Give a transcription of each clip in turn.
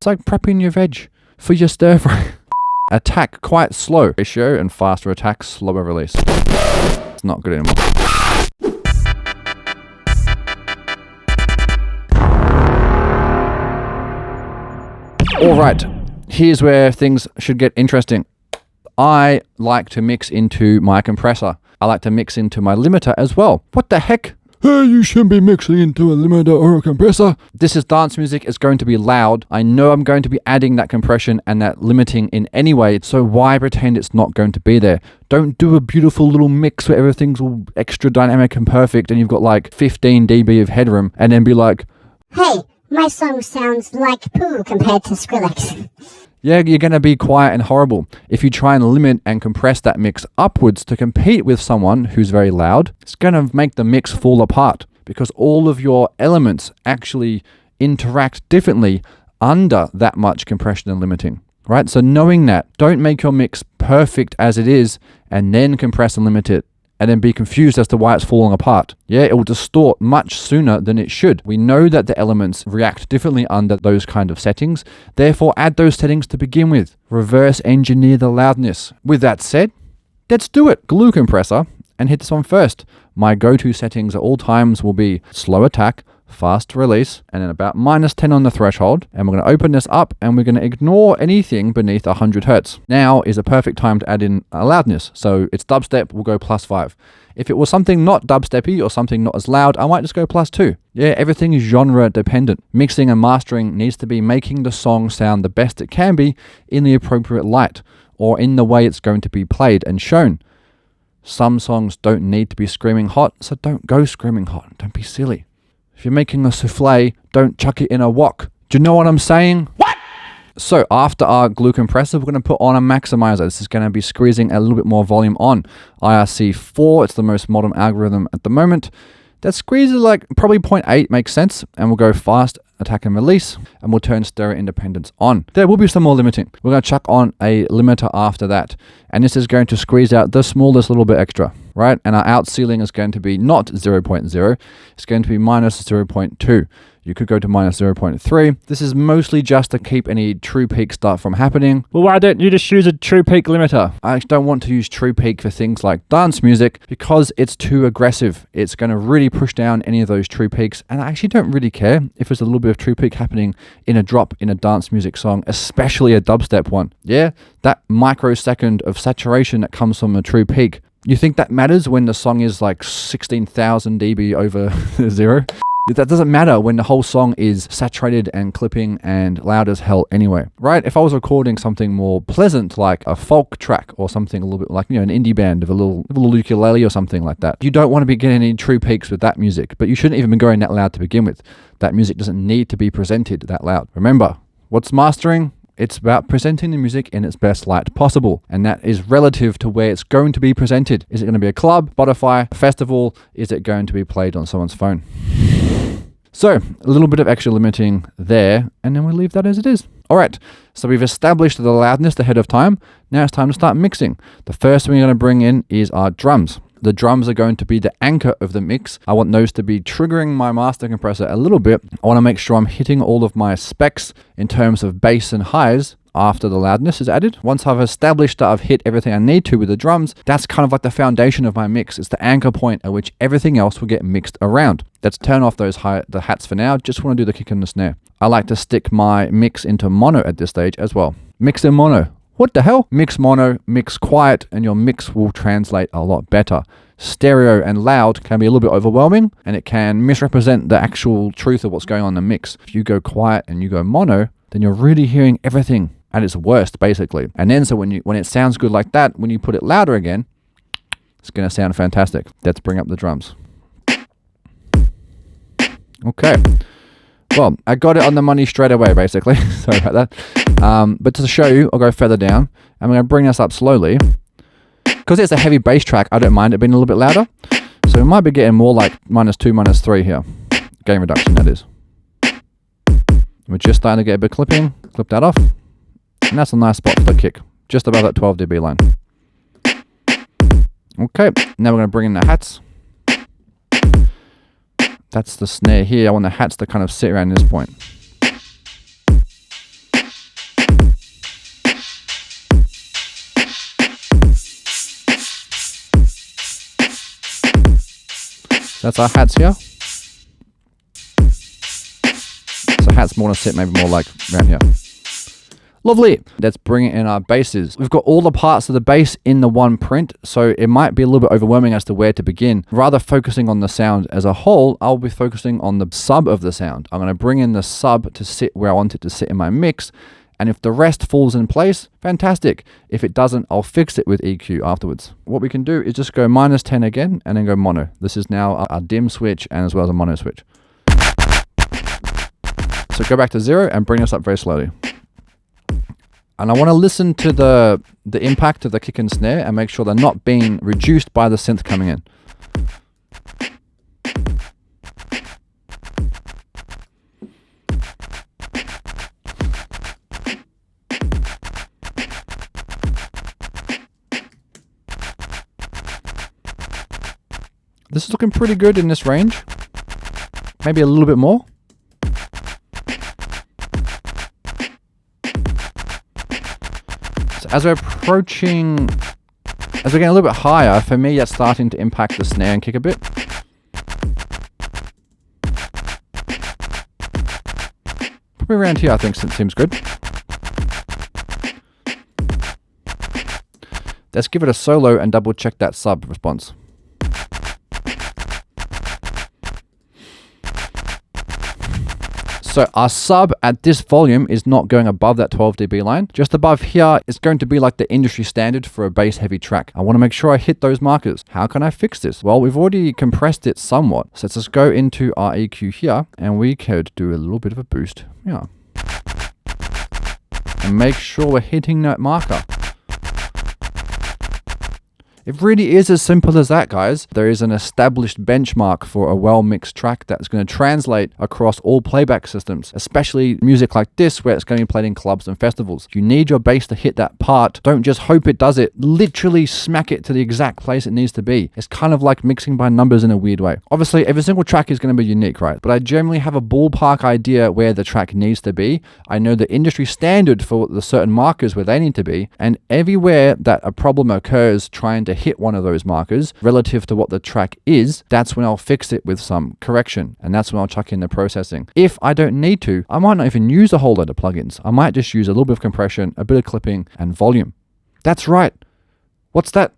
It's like prepping your veg for your stir fry. Attack quite slow ratio and faster attack, slower release. It's not good anymore. Alright, here's where things should get interesting. I like to mix into my compressor. I like to mix into my limiter as well. What the heck? Hey, you shouldn't be mixing into a limiter or a compressor. This is dance music. It's going to be loud. I know I'm going to be adding that compression and that limiting in anyway, so why pretend it's not going to be there? Don't do a beautiful little mix where everything's all extra dynamic and perfect and you've got like 15 dB of headroom and then be like, hey, my song sounds like poo compared to Skrillex. Yeah, you're going to be quiet and horrible. If you try and limit and compress that mix upwards to compete with someone who's very loud, it's going to make the mix fall apart because all of your elements actually interact differently under that much compression and limiting, right? So knowing that, don't make your mix perfect as it is and then compress and limit it and then be confused as to why it's falling apart. Yeah, it will distort much sooner than it should. We know that the elements react differently under those kind of settings. Therefore, add those settings to begin with. Reverse engineer the loudness. With that said, let's do it. Glue compressor and hit this one first. My go-to settings at all times will be slow attack, fast release, and then about -10 on the threshold. And we're going to open this up and we're going to ignore anything beneath 100 Hertz. Now is a perfect time to add in a loudness. So it's dubstep, we'll go +5. If it was something not dubsteppy or something not as loud, I might just go +2. Yeah, everything is genre dependent. Mixing and mastering needs to be making the song sound the best it can be in the appropriate light or in the way it's going to be played and shown. Some songs don't need to be screaming hot, so don't go screaming hot. Don't be silly. If you're making a souffle, don't chuck it in a wok. Do you know what I'm saying? What? So after our glue compressor, we're going to put on a maximizer. This is going to be squeezing a little bit more volume on. IRC4, it's the most modern algorithm at the moment. That squeezes like probably 0.8 makes sense. And we'll go fast attack and release. And we'll turn stereo independence on. There will be some more limiting. We're going to chuck on a limiter after that. And this is going to squeeze out the smallest little bit extra, right? And our out ceiling is going to be not 0.0. It's going to be -0.2. You could go to -0.3. This is mostly just to keep any true peak stuff from happening. Well, why don't you just use a true peak limiter? I don't want to use true peak for things like dance music because it's too aggressive. It's going to really push down any of those true peaks. And I actually don't really care if there's a little bit of true peak happening in a drop in a dance music song, especially a dubstep one. Yeah, that microsecond of saturation that comes from a true peak. You think that matters when the song is like 16,000 dB over 0? That doesn't matter when the whole song is saturated and clipping and loud as hell anyway, right? If I was recording something more pleasant, like a folk track or something a little bit like, an indie band of a little ukulele or something like that, you don't want to be getting any true peaks with that music, but you shouldn't even be going that loud to begin with. That music doesn't need to be presented that loud. Remember, what's mastering? It's about presenting the music in its best light possible. And that is relative to where it's going to be presented. Is it going to be a club, Spotify, a festival? Is it going to be played on someone's phone? So a little bit of extra limiting there, and then we'll leave that as it is. All right, so we've established the loudness ahead of time. Now it's time to start mixing. The first thing we're going to bring in is our drums. The drums are going to be the anchor of the mix. I want those to be triggering my master compressor a little bit. I want to make sure I'm hitting all of my specs in terms of bass and highs after the loudness is added. Once I've established that I've hit everything I need to with the drums, that's kind of like the foundation of my mix. It's the anchor point at which everything else will get mixed around. Let's turn off the hats for now. Just want to do the kick and the snare. I like to stick my mix into mono at this stage as well. Mix in mono. What the hell? Mix mono, mix quiet, and your mix will translate a lot better. Stereo and loud can be a little bit overwhelming, and it can misrepresent the actual truth of what's going on in the mix. If you go quiet and you go mono, then you're really hearing everything at its worst, basically. And then so when it sounds good like that, when you put it louder again, it's going to sound fantastic. Let's bring up the drums. Okay. Well, I got it on the money straight away, basically. Sorry about that. But to show you, I'll go further down. I'm going to bring this up slowly. Because it's a heavy bass track, I don't mind it being a little bit louder. So we might be getting more like -2, -3 here. Gain reduction, that is. We're just starting to get a bit of clipping. Clip that off. And that's a nice spot for the kick. Just above that 12 dB line. Okay, now we're going to bring in the hats. That's the snare here. I want the hats to kind of sit around this point. That's our hats here. So hats more to sit maybe more like around here. Lovely. Let's bring in our basses. We've got all the parts of the bass in the one print, so it might be a little bit overwhelming as to where to begin. Rather focusing on the sound as a whole, I'll be focusing on the sub of the sound. I'm going to bring in the sub to sit where I want it to sit in my mix, and if the rest falls in place, fantastic. If it doesn't, I'll fix it with EQ afterwards. What we can do is just go -10 again, and then go mono. This is now our dim switch and as well as a mono switch. So go back to 0 and bring this up very slowly. And I want to listen to the impact of the kick and snare and make sure they're not being reduced by the synth coming in. This is looking pretty good in this range. Maybe a little bit more. As we're approaching, as we're getting a little bit higher, for me that's starting to impact the snare and kick a bit. Probably around here I think seems good. Let's give it a solo and double check that sub response. So our sub at this volume is not going above that 12 dB line. Just above here is going to be like the industry standard for a bass heavy track. I want to make sure I hit those markers. How can I fix this? Well, we've already compressed it somewhat. So let's just go into our EQ here and we could do a little bit of a boost. Yeah. And make sure we're hitting that marker. It really is as simple as that, guys. There is an established benchmark for a well-mixed track that's going to translate across all playback systems, especially music like this where it's going to be played in clubs and festivals. You need your bass to hit that part. Don't just hope it does it. Literally smack it to the exact place it needs to be. It's kind of like mixing by numbers in a weird way. Obviously, every single track is going to be unique, right? But I generally have a ballpark idea where the track needs to be. I know the industry standard for the certain markers where they need to be, and everywhere that a problem occurs trying to hit one of those markers relative to what the track is, that's when I'll fix it with some correction, and that's when I'll chuck in the processing. If I don't need to, I might not even use a whole load of plugins. I might just use a little bit of compression, a bit of clipping, and volume. That's right. What's that?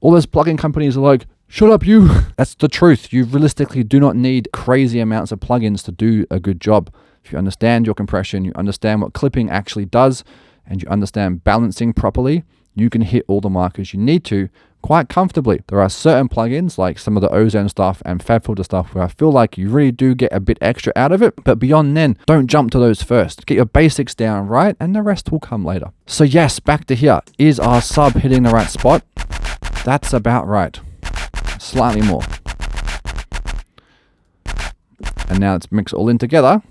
All those plugin companies are like, shut up you. That's the truth. You realistically do not need crazy amounts of plugins to do a good job. If you understand your compression, you understand what clipping actually does, and you understand balancing properly, you can hit all the markers you need to quite comfortably. There are certain plugins like some of the Ozone stuff and FabFilter stuff where I feel like you really do get a bit extra out of it, but beyond then, don't jump to those first. Get your basics down right and the rest will come later. So yes, back to here. Is our sub hitting the right spot? That's about right. Slightly more. And now let's mix it all in together.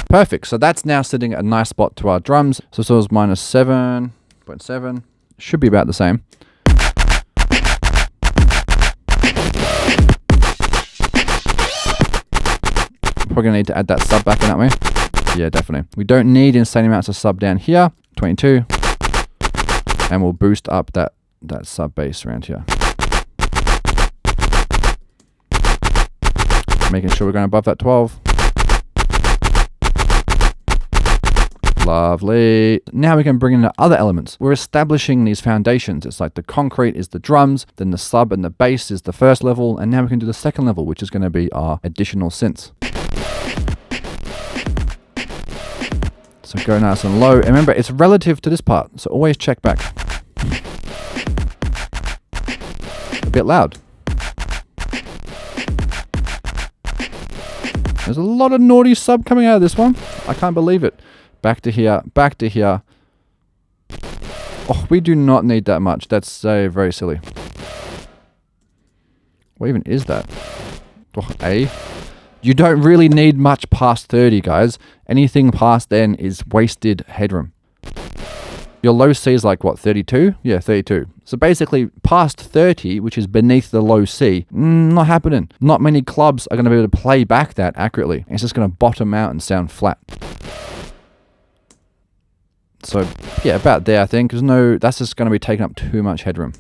Perfect. So that's now sitting at a nice spot to our drums. So it was -7.7. Should be about the same. Probably going to need to add that sub back in, aren't we? Yeah, definitely. We don't need insane amounts of sub down here. 22. And we'll boost up that sub bass around here. Making sure we're going above that 12. Lovely. Now we can bring in the other elements. We're establishing these foundations. It's like the concrete is the drums, then the sub and the bass is the first level, and now we can do the second level, which is going to be our additional synths. So go nice and low. And remember, it's relative to this part, so always check back. A bit loud. There's a lot of naughty sub coming out of this one. I can't believe it. Back to here, back to here. Oh, we do not need that much. That's very silly. What even is that? Oh, A. You don't really need much past 30, guys. Anything past then is wasted headroom. Your low C is like, what, 32? Yeah, 32. So basically, past 30, which is beneath the low C, not happening. Not many clubs are going to be able to play back that accurately. It's just going to bottom out and sound flat. So yeah, about there I think. That's just going to be taking up too much headroom.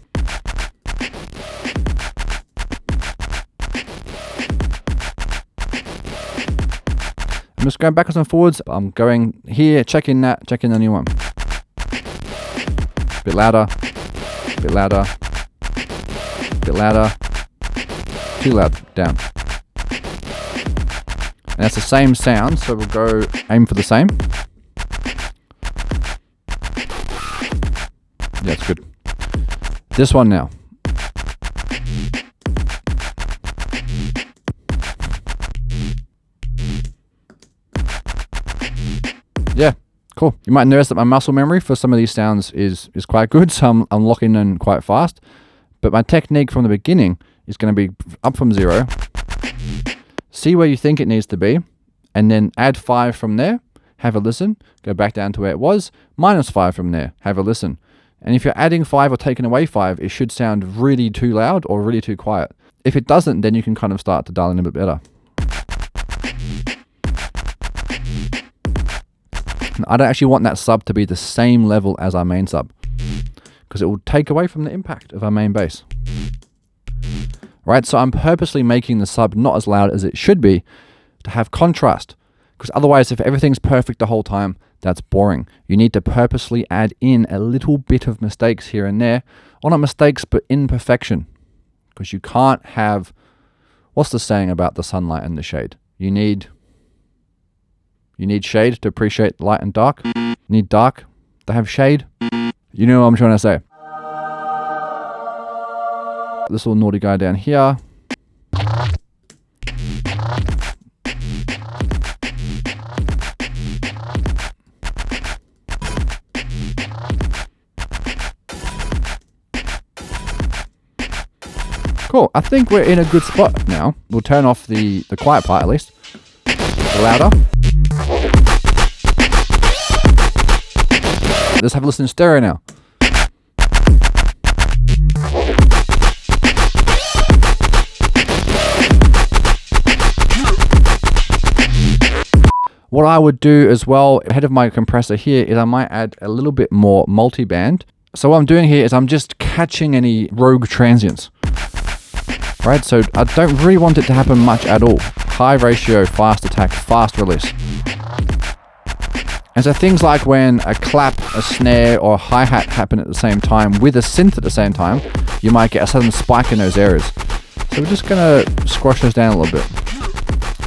I'm just going backwards and forwards. I'm going here, checking the new one. Bit louder, bit louder, bit louder. Too loud, down. And that's the same sound, so we'll go aim for the same. Yeah, it's good. This one now. Yeah, cool. You might notice that my muscle memory for some of these sounds is quite good, so I'm locking in quite fast. But my technique from the beginning is going to be up from 0, see where you think it needs to be, and then add 5 from there, have a listen, go back down to where it was, -5 from there, have a listen. And if you're adding 5 or taking away 5, it should sound really too loud or really too quiet. If it doesn't, then you can kind of start to dial in a bit better. I don't actually want that sub to be the same level as our main sub, because it will take away from the impact of our main bass. Right, so I'm purposely making the sub not as loud as it should be to have contrast, because otherwise if everything's perfect the whole time, that's boring. You need to purposely add in a little bit of mistakes here and there, or not mistakes, but imperfection, because you can't have, what's the saying about the sunlight and the shade? You need shade to appreciate light and dark. You need dark to have shade. You know what I'm trying to say. This little naughty guy down here. Cool, I think we're in a good spot now. We'll turn off the quiet part at least. Louder. Let's have a listen in stereo now. What I would do as well, ahead of my compressor here, is I might add a little bit more multiband. So what I'm doing here is I'm just catching any rogue transients. Right, so I don't really want it to happen much at all. High ratio, fast attack, fast release. And so things like when a clap, a snare, or a hi-hat happen at the same time with a synth at the same time, you might get a sudden spike in those areas. So we're just gonna squash those down a little bit.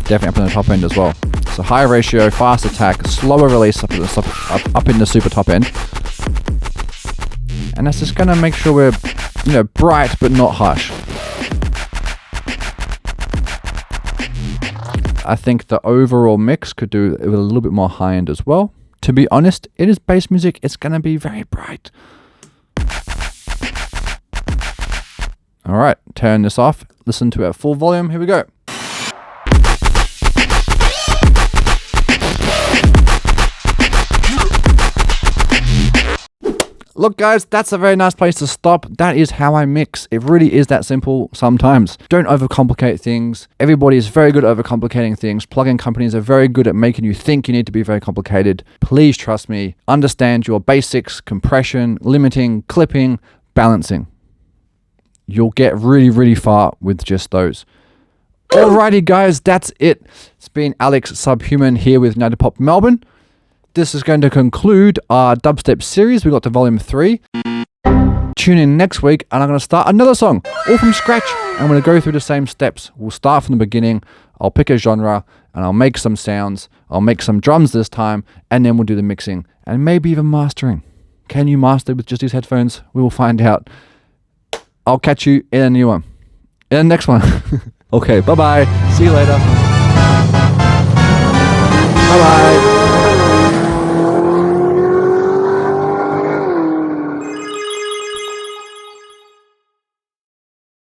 Definitely up in the top end as well. So high ratio, fast attack, slower release up in the super top end. And that's just gonna make sure we're, bright but not harsh. I think the overall mix could do with a little bit more high end as well. To be honest, it is bass music. It's going to be very bright. All right, turn this off. Listen to it at full volume. Here we go. Look guys, that's a very nice place to stop. That is how I mix. It really is that simple sometimes. Don't overcomplicate things. Everybody is very good at overcomplicating things. Plugin companies are very good at making you think you need to be very complicated. Please trust me. Understand your basics, compression, limiting, clipping, balancing. You'll get really, really far with just those. Alrighty guys, that's it. It's been Alex Subhuman here with United Pop Melbourne. This is going to conclude our dubstep series. We got to volume 3. Tune in next week and I'm going to start another song, all from scratch. I'm going to go through the same steps. We'll start from the beginning. I'll pick a genre and I'll make some sounds. I'll make some drums this time and then we'll do the mixing and maybe even mastering. Can you master with just these headphones? We will find out. I'll catch you in a new one. In the next one. Okay, bye-bye. See you later. Bye-bye.